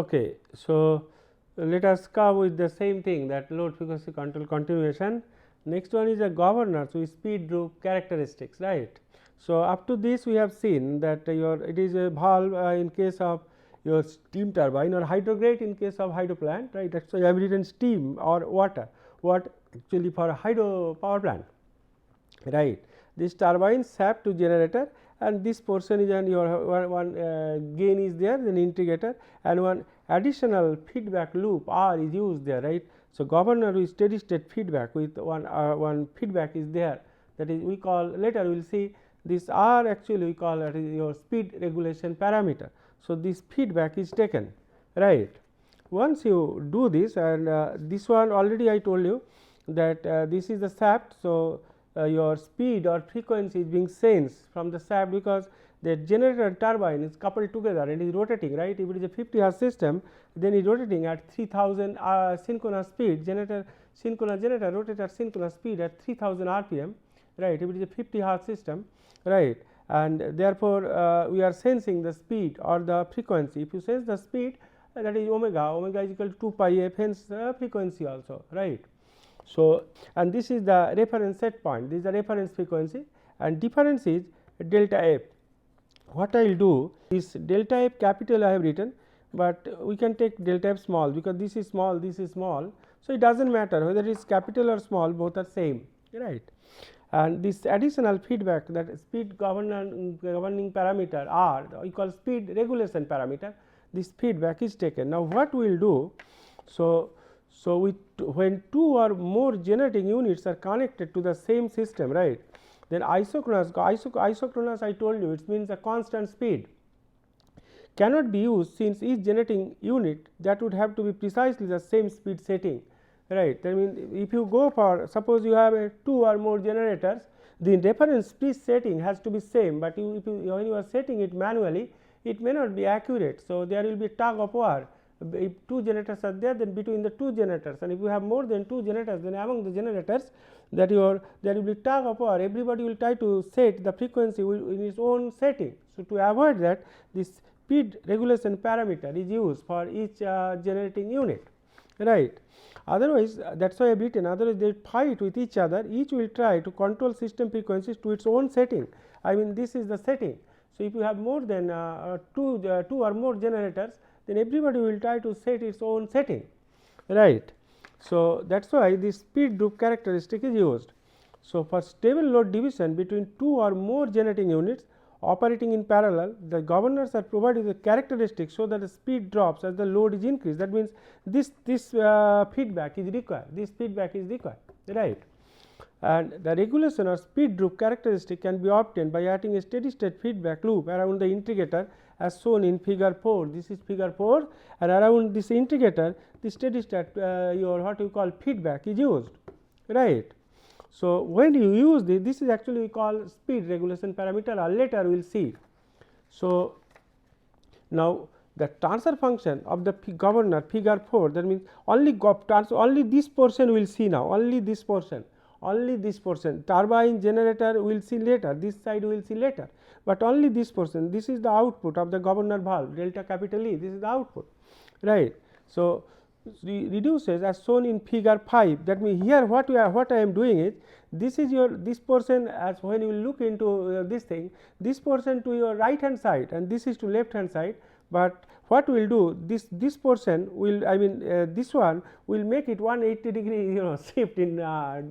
okay. So, let us come with the same thing, that load frequency control continuation. Next one is a governor, so speed droop characteristics, right. So, up to this we have seen that it is a valve in case of your steam turbine, or hydrograte in case of hydro plant, right. That is why I have written steam or water, what actually for a hydro power plant, right. This turbine shaft to generator, and this portion is on your one gain is there, then integrator, and one additional feedback loop R is used there, right. So, governor with steady state feedback with one feedback is there, that is we call, later we will see this R actually we call it your speed regulation parameter. So, this feedback is taken, right. Once you do this, and this one already I told you that this is the shaft. So, your speed or frequency is being sensed from the shaft, because the generator and turbine is coupled together and is rotating, right. If it is a 50 hertz system, then it is rotating at 3000 synchronous speed, synchronous generator rotate at synchronous speed at 3000 rpm, right. If it is a 50 hertz system, right, and therefore, we are sensing the speed or the frequency. If you sense the speed, that is omega is equal to 2 pi f, hence frequency also, right. So, and this is the reference set point, this is the reference frequency, and difference is delta f. What I will do is delta f capital I have written, but we can take delta f small, because this is small, this is small. So, it does not matter whether it is capital or small, both are same, right. And this additional feedback, that speed governing parameter R, we call speed regulation parameter, this feedback is taken. Now, what we will do? So, when two or more generating units are connected to the same system, right, then isochronous I told you, it means a constant speed cannot be used, since each generating unit that would have to be precisely the same speed setting, right. I mean, if you go for, suppose you have two or more generators, the reference speed setting has to be same, but when you are setting it manually, it may not be accurate. So, there will be tug of war. If two generators are there, then between the two generators, and if you have more than two generators, then among the generators that there will be tug of war, everybody will try to set the frequency in its own setting. So, to avoid that, this speed regulation parameter is used for each generating unit, right. Otherwise, that is why I have written, otherwise they fight with each other, each will try to control system frequencies to its own setting. I mean, this is the setting. So, if you have more than two or more generators, then everybody will try to set its own setting, right. So, that is why this speed droop characteristic is used. So, for stable load division between two or more generating units operating in parallel, the governors are provided with characteristics so that the speed drops as the load is increased. That means, this feedback is required, right. And the regulation or speed droop characteristic can be obtained by adding a steady state feedback loop around the integrator, as shown in figure 4. This is figure 4, and around this integrator, the steady state your what you call feedback is used, right. So, when you use this is actually we call speed regulation parameter, or later we will see. So, now the transfer function of the governor figure 4, that means only this portion we will see now, only this portion, turbine generator we will see later, this side we will see later, but only this portion, this is the output of the governor valve delta capital E, this is the output, right. So, reduces as shown in figure 5, that means here what I am doing is, this is this portion, as when you look into this thing, this portion to your right hand side and this is to left hand side, but what we will do, this portion will, I mean this one will make it 180 degree shift in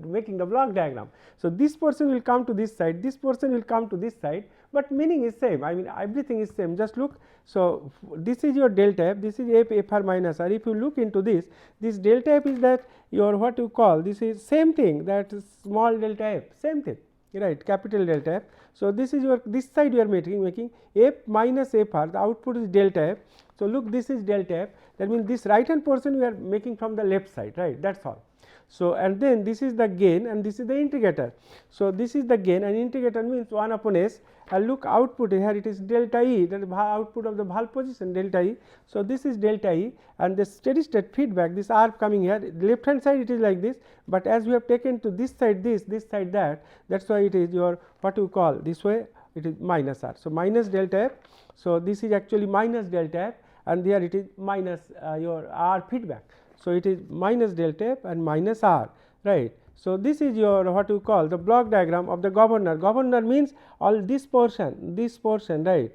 making the block diagram. So, this portion will come to this side, this portion will come to this side, but meaning is same, I mean everything is same, just look. So, this is your delta f, this is fr minus r. If you look into this delta f is that your what you call, this is same thing, that small delta f, same thing, right, capital delta f. So, this is your, this side you are making f minus fr, the output is delta f. So, look, this is delta f, that means this right hand portion we are making from the left side, right, that is all. So, and then this is the gain and this is the integrator. So, this is the gain, and integrator means 1 upon s, and look output here, it is delta E, that is output of the valve position delta E. So, this is delta E, and the steady state feedback, this R coming here, left hand side it is like this, but as we have taken to this side this side that is why it is your what you call this way, it is minus R. So, minus delta F. So, this is actually minus delta F, and here it is minus your r feedback. So, it is minus delta f and minus r, right. So, this is your what you call the block diagram of the governor. Governor means all this portion, right,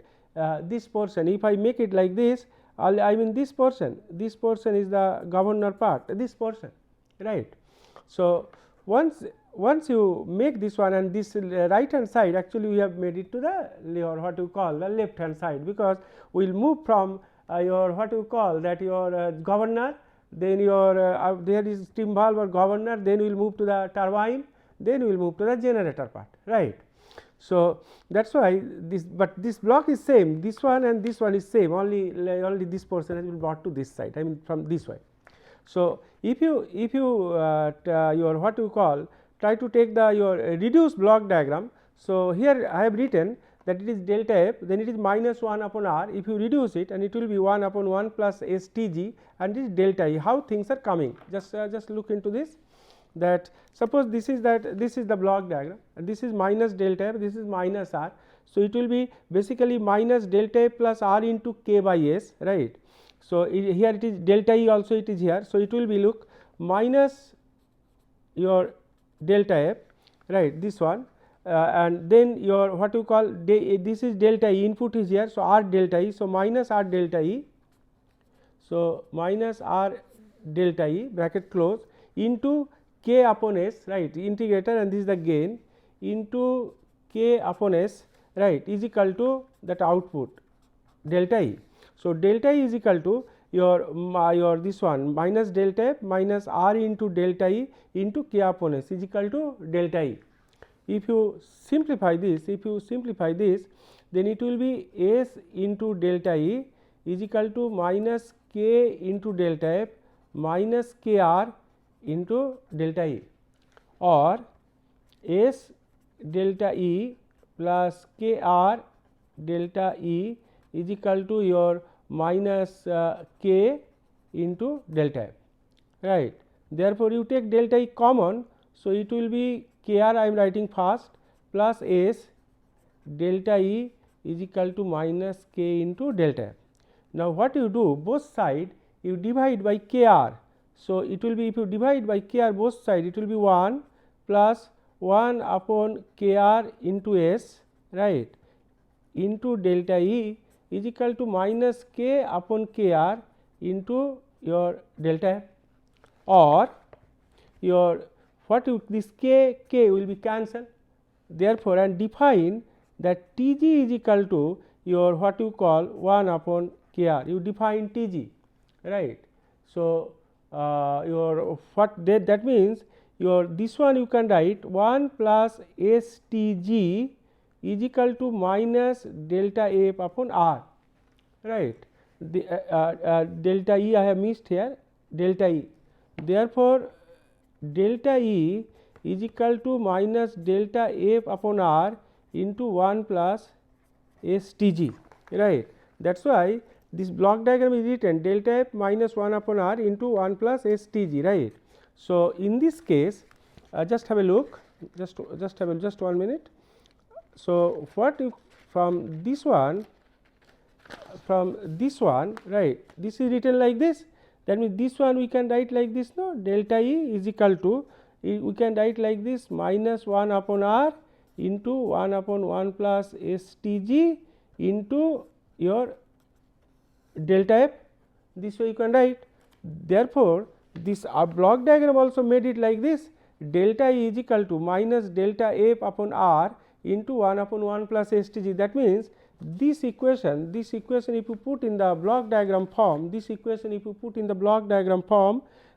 this portion. If I make it like this, I mean this portion is the governor part, this portion, right. So, once you make this one, and this right hand side, actually we have made it to the or what you call the left hand side, because we will move from your what you call that your governor, then your there is steam valve or governor, then we will move to the turbine, then we will move to the generator part, right. So, that is why this, but this block is same, this one and this one is same, only this portion has been brought to this side, I mean from this way. So, if you your what you call try to take the your reduced block diagram. So, here I have written that it is delta f, then it is minus 1 upon r. If you reduce it, and it will be 1 upon 1 plus s t g, and this delta e. How things are coming? Just look into this. That suppose this is the block diagram, and this is minus delta f, this is minus r. So, it will be basically minus delta f plus r into k by s, right. So, here it is delta e also it is here. So, it will be look minus your delta f, right, this one, and then your what you call this is delta e, input is here. So, r delta e. So, minus r delta e. So, minus r delta e bracket close into k upon s, right, integrator, and this is the gain into k upon s, right, is equal to that output delta e. So, delta e is equal to your this one minus delta f minus r into delta e into k upon s is equal to delta e. If you simplify this, then it will be s into delta e is equal to minus k into delta f minus k r into delta e, or s delta e plus k r delta e is equal to your minus k into delta f, right. Therefore, you take delta e common. So, it will be k r I am writing first plus s delta e is equal to minus k into delta f. Now, what you do, both side you divide by k r. So, it will be, if you divide by k r both side, it will be 1 plus 1 upon k r into s, right, into delta e is equal to minus k upon k r into your delta f, or your what you this k will be cancelled. Therefore, and define that T g is equal to your what you call 1 upon k r, you define T g, right. So, your what that means your this one you can write 1 plus s T g is equal to minus delta f upon r, right. The delta e I have missed here, delta e. Therefore, delta e is equal to minus delta f upon r into 1 plus s T g, right. That is why this block diagram is written delta f minus 1 upon r into 1 plus s T g, right. So, in this case just have a look, just 1 minute. So, what if from this one, right, this is written like this, that means this one we can write like this, no, delta e is equal to, we can write like this, minus 1 upon r into 1 upon 1 plus s T g into your delta f, this way you can write. Therefore, this block diagram also made it like this, delta e is equal to minus delta f upon r into 1 upon 1 plus s T g. That means, this equation if you put in the block diagram form,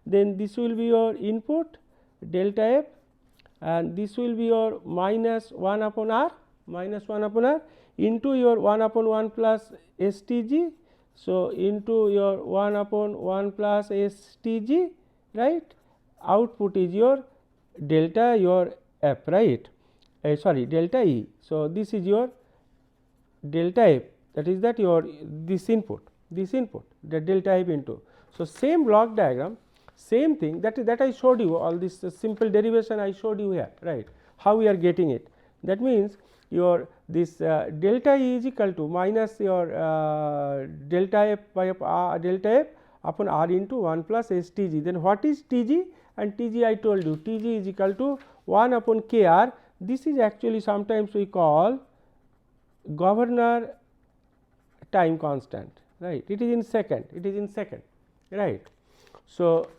then this will be your input delta f, and this will be your minus 1 upon r into your 1 upon 1 plus s T g. So, into your 1 upon 1 plus s T g, right. Output is your delta your f, right, sorry, delta e. So, this is your delta f, that is that your this input the delta f into. So, same block diagram, same thing that I showed you, all this simple derivation I showed you here, right, how we are getting it. That means, your this delta E is equal to minus your delta F by delta F upon R into 1 plus S T G. Then what is T G? And T G I told you, T G is equal to 1 upon K R. This is actually sometimes we call governor time constant, right. It is in second, right. So,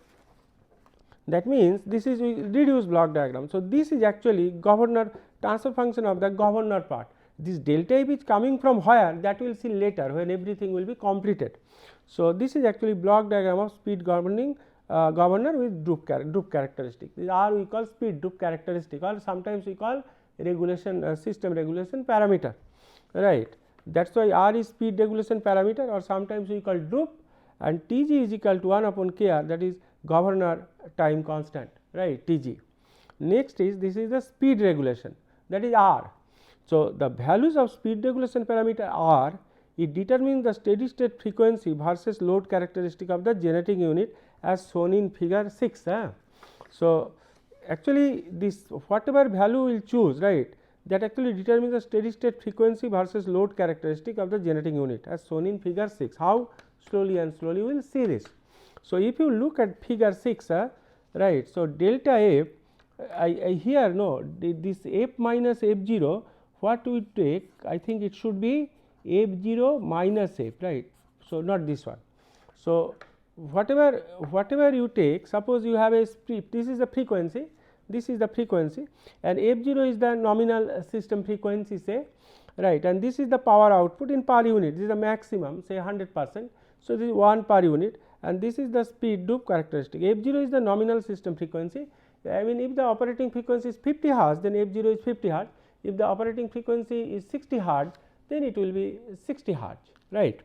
that means this is reduced block diagram. So, this is actually governor transfer function of the governor part. This delta F is coming from where, that we will see later when everything will be completed. So, this is actually block diagram of speed governing governor with droop characteristic. This R we call speed droop characteristic, or sometimes we call regulation system regulation parameter, right. That is why R is speed regulation parameter, or sometimes we call droop, and T G is equal to 1 upon K R, that is governor time constant, right, T G. Next is this is the speed regulation, that is R. So, the values of speed regulation parameter R, it determines the steady state frequency versus load characteristic of the generating unit as shown in figure 6. So, actually this whatever value we will choose, right, that actually determines the steady state frequency versus load characteristic of the generating unit as shown in figure 6. How? Slowly and slowly we will see this. So, if you look at figure 6, right. So, delta F, I here no this F minus F 0, what we take, I think it should be F 0 minus F, right. So, not this one. So, whatever you take, suppose you have a speed, this is the frequency, and F 0 is the nominal system frequency, say, right, and this is the power output in per unit, this is the maximum, say 100%. So, this is 1 per unit, and this is the speed droop characteristic. F 0 is the nominal system frequency. I mean, if the operating frequency is 50 hertz, then F 0 is 50 hertz. If the operating frequency is 60 hertz, then it will be 60 hertz, right.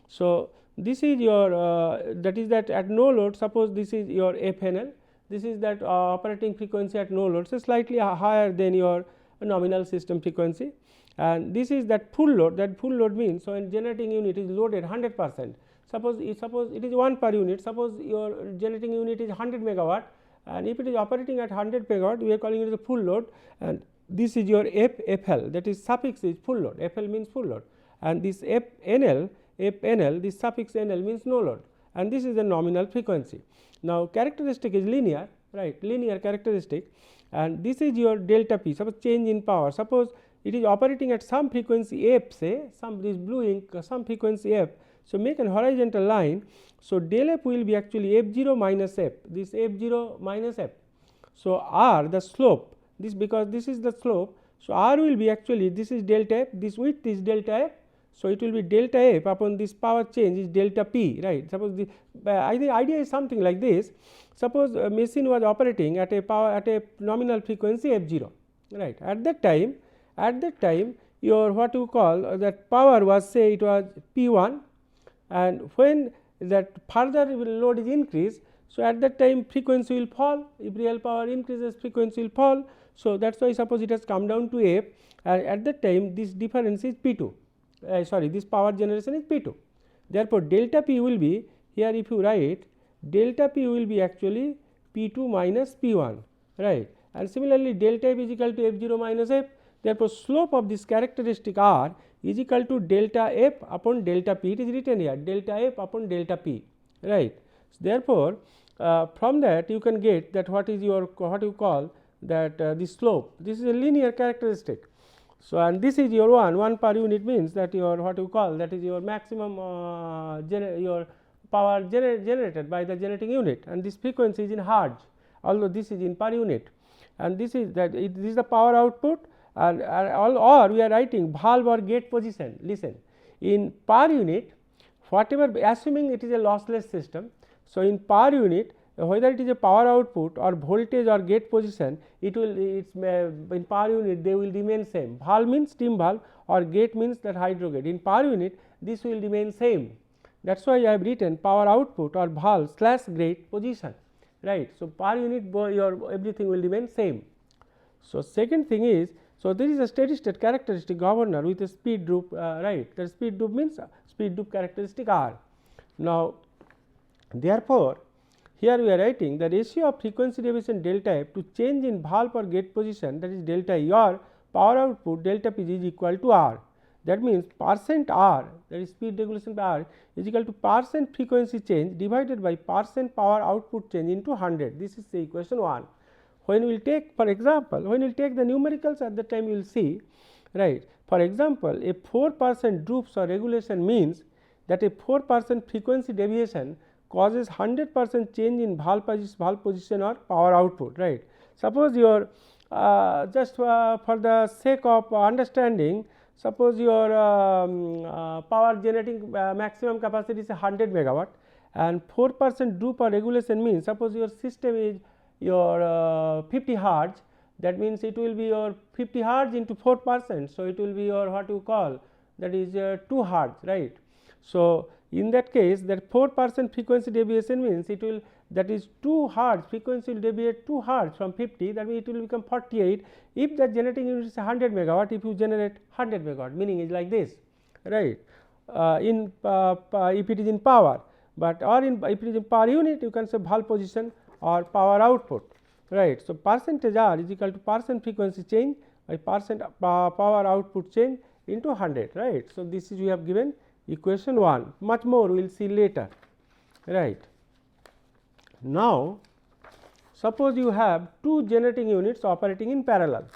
So, this is your that is that at no load, suppose this is your FNL, this is that operating frequency at no load, so slightly higher than your nominal system frequency, and this is that full load. That full load means, so when generating unit is loaded 100%, suppose it is 1 per unit, suppose your generating unit is 100 megawatt, and if it is operating at 100 megawatt, we are calling it as a full load, and this is your FL, that is suffix is full load, FL means full load, and this FNL, this suffix NL means no load, and this is the nominal frequency. Now, characteristic is linear, right, linear characteristic, and this is your delta P, suppose change in power, suppose it is operating at some frequency F, say some this blue ink some frequency F. So, make an horizontal line. So, del F will be actually F 0 minus F, this F 0 minus F. So, R the slope, this because this is the slope. So, R will be actually this is delta F, this width is delta F. So, it will be delta F upon this power change is delta P, right. Suppose the idea is something like this. Suppose a machine was operating at a power at a nominal frequency F 0, right. At that time your what you call that power was, say it was P 1, and when that further load is increased, so at that time frequency will fall. If real power increases, frequency will fall. So, that is why suppose it has come down to F, and at that time this difference is P 2. Sorry, this power generation is P 2. Therefore, delta P will be here, if you write delta P will be actually P 2 minus P 1, right, and similarly delta F is equal to F 0 minus F. Therefore, slope of this characteristic R is equal to delta F upon delta P, it is written here delta F upon delta P, right. So, therefore, from that you can get that what is your what you call that the slope, this is a linear characteristic. So, and this is your 1 per unit means that your what you call that is your maximum your power generated by the generating unit, and this frequency is in hertz, although this is in per unit, and this is that this is the power output, and or we are writing valve or gate position. Listen, in per unit whatever, assuming it is a lossless system. So, in per unit whether it is a power output or voltage or gate position, it will in per unit they will remain same. Valve means steam valve or gate means that hydro gate. In per unit this will remain same. That is why I have written power output or valve / gate position, right. So, per unit your everything will remain same. So, second thing is, so there is a steady state characteristic governor with a speed droop, right. The speed droop means speed droop characteristic R. Now, therefore, here we are writing the ratio of frequency deviation delta F to change in valve or gate position, that is delta E, or power output delta Pg is equal to R. That means percent R, that is speed regulation by R, is equal to percent frequency change divided by percent power output change into 100. This is the equation 1. When we will take, for example, when we will take the numericals, at that time you will see, right. For example, a 4% droops or regulation means that a 4% frequency deviation causes 100% change in valve position or power output, right. Suppose your just for the sake of understanding, suppose your power generating maximum capacity is 100 megawatt, and 4% droop or regulation means, suppose your system is your 50 hertz, that means it will be your 50 hertz into 4%. So, it will be your what you call, that is 2 hertz, right. So, in that case, that 4% frequency deviation means it will, that is 2 hertz, frequency will deviate 2 hertz from 50, that means it will become 48 if the generating unit is 100 megawatt, if you generate 100 megawatt, meaning is like this, right. If it is in power, but or in if it is in per unit, you can say valve position or power output, right. So, percentage R is equal to percent frequency change by percent power output change into 100, right. So, this is we have given equation 1, much more we will see later, right. Now, suppose you have 2 generating units operating in parallel.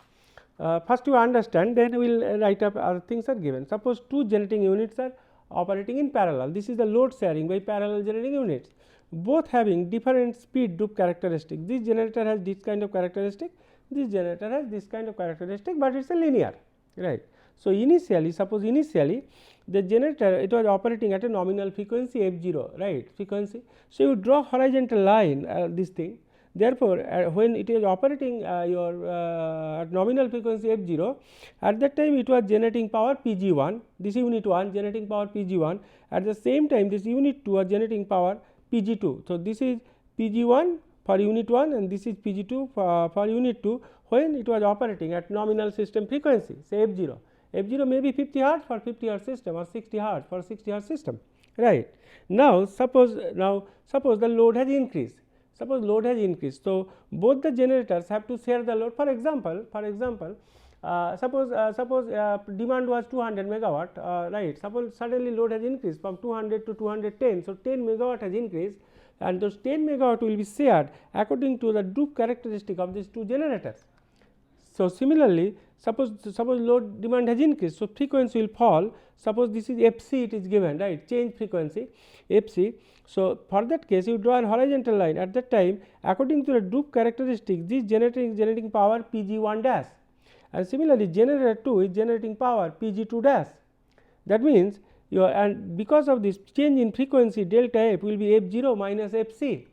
First you understand, then we will write up other things are given. Suppose 2 generating units are operating in parallel. This is the load sharing by parallel generating units, both having different speed droop characteristic. This generator has this kind of characteristic, this generator has this kind of characteristic, but it is a linear, right. So, initially, suppose initially the generator, it was operating at a nominal frequency f0, right, frequency. So, you draw horizontal line this thing. Therefore, when it is operating your at nominal frequency f0, at that time it was generating power Pg1, this unit 1 generating power Pg1, at the same time this unit 2 was generating power Pg2. So, this is Pg1 for unit 1 and this is Pg2 for unit 2 when it was operating at nominal system frequency, say f0. F0 may be 50 hertz for 50 hertz system or 60 hertz for 60 hertz system, right. Now, suppose the load has increased, suppose load has increased. So, both the generators have to share the load. For example, suppose demand was 200 megawatt, right. Suppose suddenly load has increased from 200 to 210. So, 10 megawatt has increased, and those 10 megawatt will be shared according to the droop characteristic of these 2 generators. So, similarly, suppose load demand has increased, so frequency will fall. Suppose this is Fc, it is given, right, change frequency Fc. So, for that case you draw a horizontal line. At that time, according to the droop characteristic, this generating power Pg1 dash, and similarly generator 2 is generating power Pg2 dash. That means your, and because of this change in frequency, delta F will be f0 minus fc,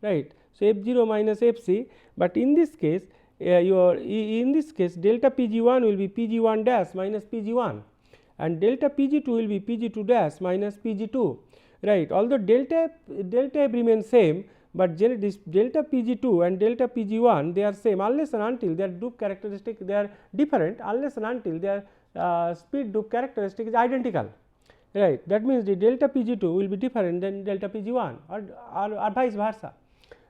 right. So, f0 minus fc, but in this case in this case delta Pg1 will be Pg1 dash minus Pg1, and delta Pg2 will be Pg2 dash minus Pg2, right. Although delta F remains same, but this delta Pg2 and delta Pg1 they are same unless and until their droop characteristic they are different, unless and until their speed droop characteristic is identical, right. That means the delta Pg2 will be different than delta Pg1 or vice versa,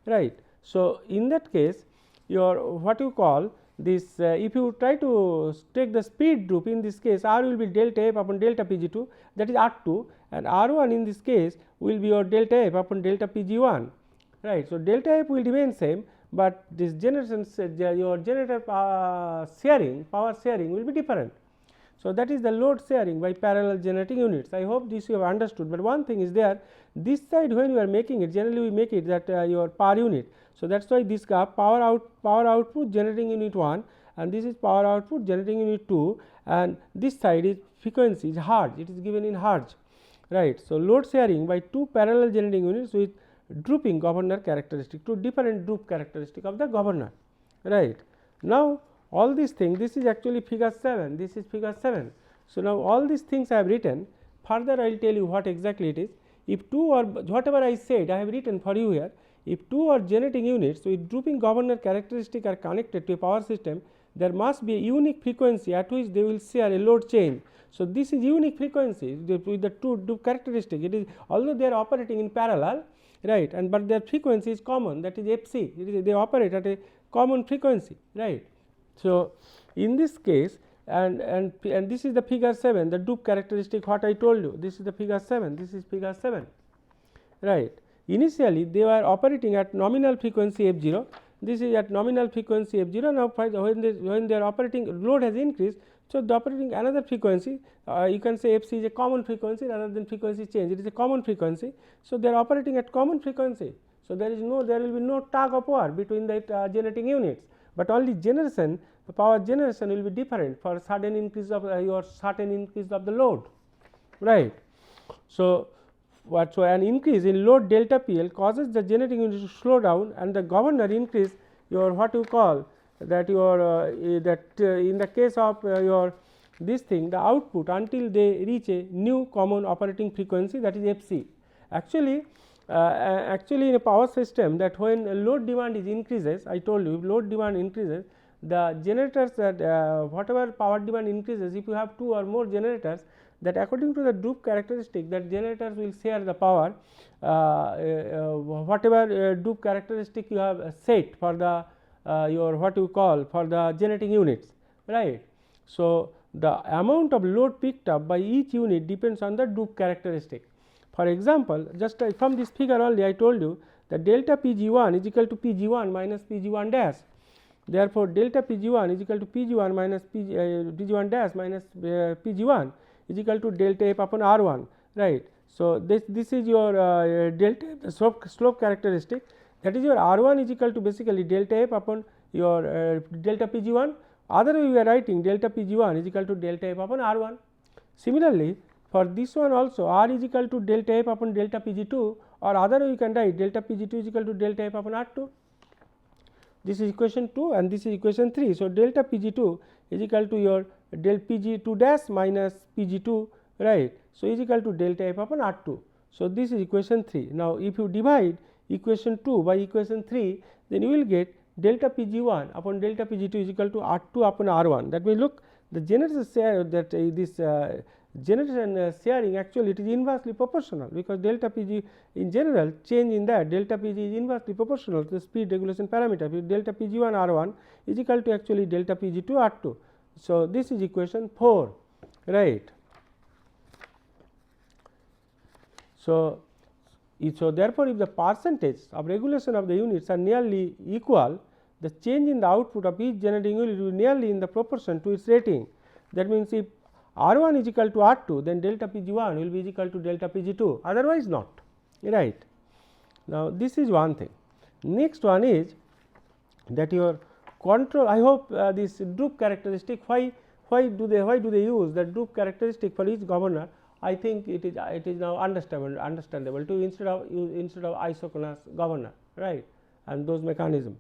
right. So, in that case your what you call this if you try to take the speed droop, in this case R will be delta F upon delta Pg2, that is R2, and R1 in this case will be your delta F upon delta Pg1, right. So, delta F will remain same, but this generation your generator power sharing will be different. So, that is the load sharing by parallel generating units. I hope this you have understood, but one thing is there, this side when you are making it, generally we make it that your per unit. So, that is why this power output generating unit 1 and this is power output generating unit 2, and this side is frequency is hertz, it is given in hertz, right. So, load sharing by 2 parallel generating units with drooping governor characteristic, 2 different droop characteristic of the governor, right. Now, all these things, this is actually figure 7, this is figure 7. So, now all these things I have written, further I will tell you what exactly it is. If 2 or whatever I said I have written for you here, if 2 or generating units with drooping governor characteristic are connected to a power system, there must be a unique frequency at which they will share a load change. So, this is unique frequency with the 2 droop characteristic, it is although they are operating in parallel, right, and but their frequency is common, that is Fc, it is they operate at a common frequency, right. So, in this case and this is the figure 7, the droop characteristic what I told you, this is the figure 7, this is figure 7, right. Initially they were operating at nominal frequency f0, this is at nominal frequency f0. Now, when they are operating, load has increased, so they are operating another frequency, you can say fc is a common frequency rather than frequency change, it is a common frequency. So, they are operating at common frequency. So, there will be no tug of war between the generating units, but only generation, the power generation will be different for sudden increase of the load, right. So, an increase in load delta PL causes the generating unit to slow down, and the governor increase your what you call that your in the case of your this thing, the output until they reach a new common operating frequency, that is fc. Actually in a power system, that when load demand is increases, I told you if load demand increases, the generators that whatever power demand increases, if you have 2 or more generators, that according to the droop characteristic, that generators will share the power whatever droop characteristic you have set for the your what you call for the generating units, right. So, the amount of load picked up by each unit depends on the droop characteristic. For example, just from this figure only I told you that delta Pg1 is equal to Pg1 minus Pg1 dash. Therefore, delta Pg1 is equal to Pg1 minus Pg1 dash minus Pg1 is equal to delta F upon R1, right. So, this is your delta F, slope characteristic, that is your R1 is equal to basically delta F upon your delta Pg1. Other way we are writing delta Pg1 is equal to delta F upon R1. Similarly, for this one also R is equal to delta F upon delta Pg2, or other way you can write delta Pg2 is equal to delta F upon R2. This is equation 2 and this is equation 3. So, delta Pg2 is equal to your del Pg2 dash minus Pg2, right. So, is equal to delta F upon R2. So, this is equation 3. Now, if you divide equation 2 by equation 3, then you will get delta Pg1 upon delta Pg2 is equal to R2 upon R1. That means, look, the generation share that this generation sharing, actually it is inversely proportional, because delta Pg in general change in that delta Pg is inversely proportional to the speed regulation parameter. If delta Pg1 R1 is equal to actually delta Pg2 R2. So, this is equation 4, right. So, therefore, if the percentage of regulation of the units are nearly equal, the change in the output of each generating unit will be nearly in the proportion to its rating. That means, if R1 is equal to R2, then delta Pg1 will be equal to delta Pg2, otherwise not, right. Now, this is one thing. Next one is that your control, I hope this droop characteristic, why do they use the droop characteristic for each governor? I think it is now understandable to instead of isochronous governor, right, and those mechanism.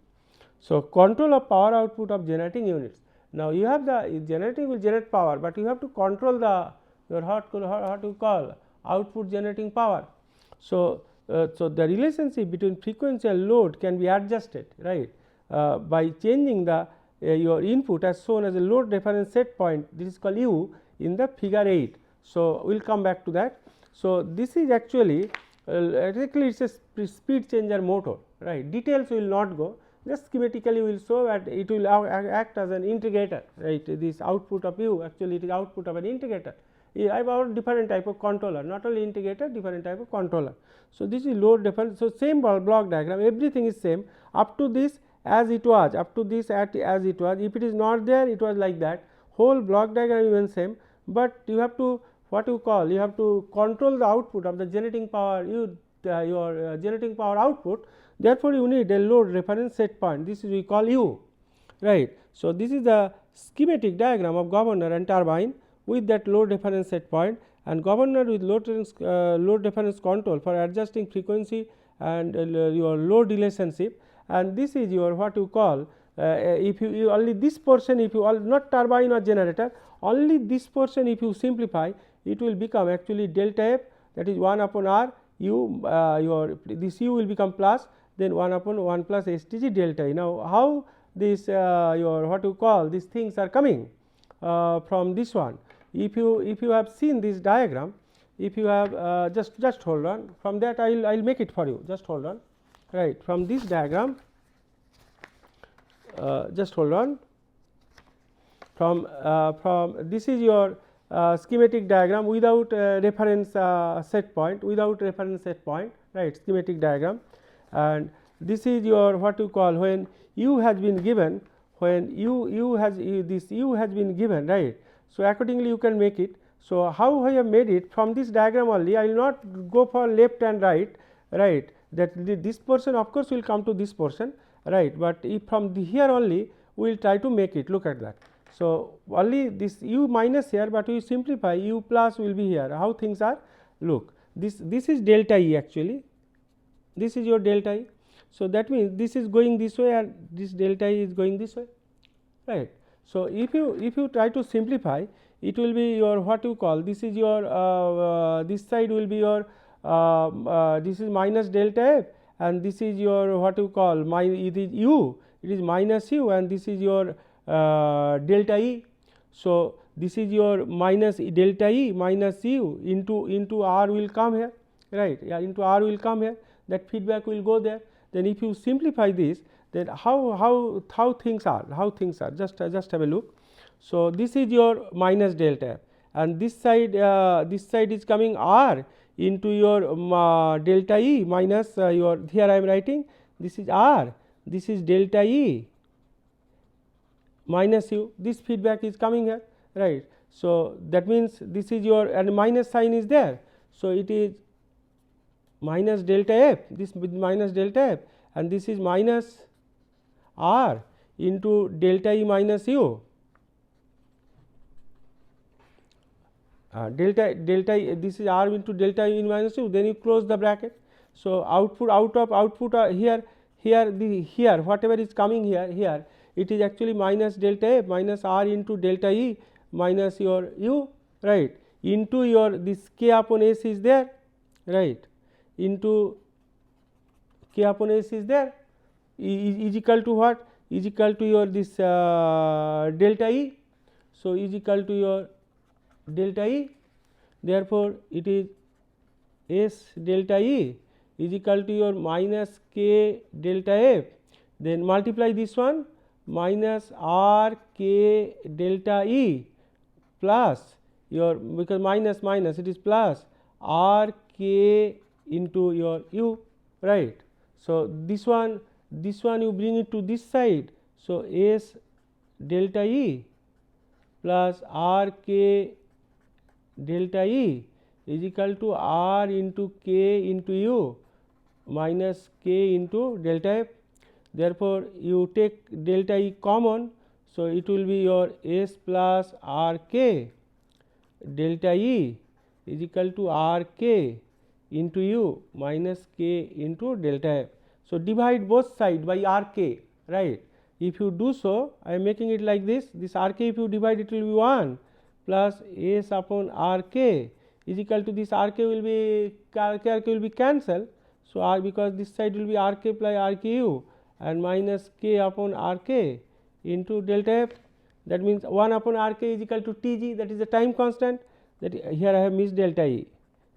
So, control of power output of generating units. Now, you have the generating will generate power, but you have to control the your what you call output generating power. So, so the relationship between frequency and load can be adjusted, right, by changing the your input as shown as a load reference set point. This is called U in the figure 8. So, we will come back to that. So, this is actually it is a speed changer motor, right. Details will not go, just schematically we will show that it will act as an integrator, right. This output of U, actually it is output of an integrator. I have different type of controller, not only integrator, different type of controller. So, this is load reference. So, same block diagram, everything is same up to this as it was, up to this as it was. If it is not there, it was like that, whole block diagram even same, but you have to what you call, you have to control the output of the generating power, your generating power output. Therefore, you need a load reference set point, this is we call U, right. So, this is the schematic diagram of governor and turbine with that load reference set point, and governor with load reference control for adjusting frequency and your load relationship, and this is your what you call if you only this portion, if you not turbine or generator, only this portion if you simplify, it will become actually delta F, that is 1 upon R U, your this U will become plus, then 1 upon 1 plus STG delta E. Now, how this your what you call these things are coming from this one? If you have seen this diagram, if you have just hold on, from that I will make it for you, just hold on, right. From this diagram, just hold on. from this is your schematic diagram without reference set point, right, schematic diagram. And this is your what you call when u has been given, when this u has been given, right. So accordingly you can make it. So how I have made it from this diagram only, I will not go for left and right, that this portion of course will come to this portion, right, but if from here only we will try to make it. Look at that. So only this u minus here, but we simplify, u plus will be here. How things are? Look, this is delta E actually, this is your delta E. So that means this is going this way and this delta E is going this way, right. So if you try to simplify, it will be your what you call, this is your this side will be your this is minus delta F, and this is your what you call it is u, it is minus u, and this is your delta E. So this is your minus delta E minus u into R will come here, right, yeah, into R will come here, that feedback will go there. Then if you simplify this, then how things are, just have a look. So this is your minus delta F, and this side is coming R into your delta E minus your, here I am writing, this is R, this is delta E minus u, this feedback is coming here, right. So that means this is your, and minus sign is there, so it is minus delta F, this with minus delta F, and this is minus R into delta E minus u, delta this is R into delta E minus u, then you close the bracket. So output here whatever is coming here it is actually minus delta F minus R into delta E minus your u, right, into your this k upon s is there, right, into k upon s is there, is equal to what, is equal to your this delta E. So is equal to your delta E, therefore it is s delta E is equal to your minus k delta F, then multiply this one minus R k delta E plus your, because minus it is plus R k into your u, right. So this one you bring it to this side, so s delta E plus R k delta E is equal to R into k into u minus k into delta F. Therefore you take delta E common, so it will be your s plus R k delta E is equal to R k into u minus k into delta F. So divide both sides by R k, right. If you do so, I am making it like this, R k if you divide, it will be 1 plus s upon R k is equal to this R k will be cancelled. So R, because this side will be R k plus R k u and minus k upon R k into delta F, that means 1 upon R k is equal to T g, that is the time constant, that here I have missed delta E,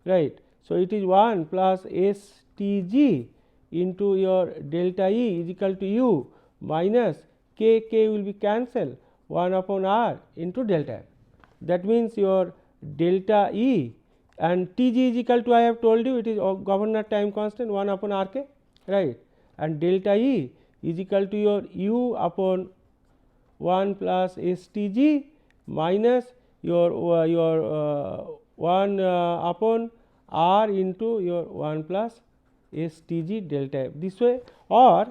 right. So it is 1 plus s T g into your delta E is equal to u minus k will be cancelled, 1 upon R into delta F. That means your delta E and T g is equal to, I have told you, it is governor time constant 1 upon R k, right, and delta E is equal to your u upon 1 plus s T g minus your 1 upon R into your 1 plus s T g delta F, this way. Or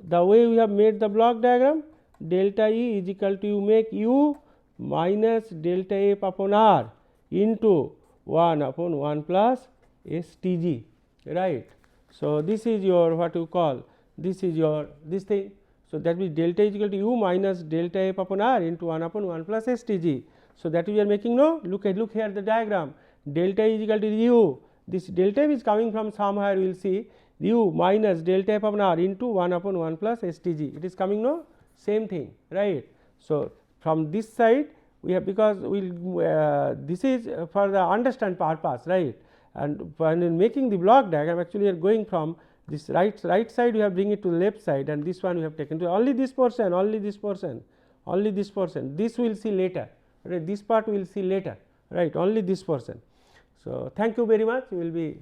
the way we have made the block diagram, delta E is equal to, you make u minus delta F upon R into 1 upon 1 plus s T g, right. So this is your what you call, this is your this thing. So that means delta is equal to u minus delta F upon R into 1 upon 1 plus s T g. So that we are making, no, look here the diagram, delta is equal to u, this delta F is coming from somewhere, we will see, u minus delta F upon R into 1 upon 1 plus s T g, it is coming, no, same thing, right. So from this side we have, because we will this is for the understand purpose, right, and when making the block diagram actually we are going from this right side, we have bring it to left side, and this one we have taken to only this portion, only this portion, this we will see later, right, this part we will see later, right, only this portion. So, thank you very much, we will be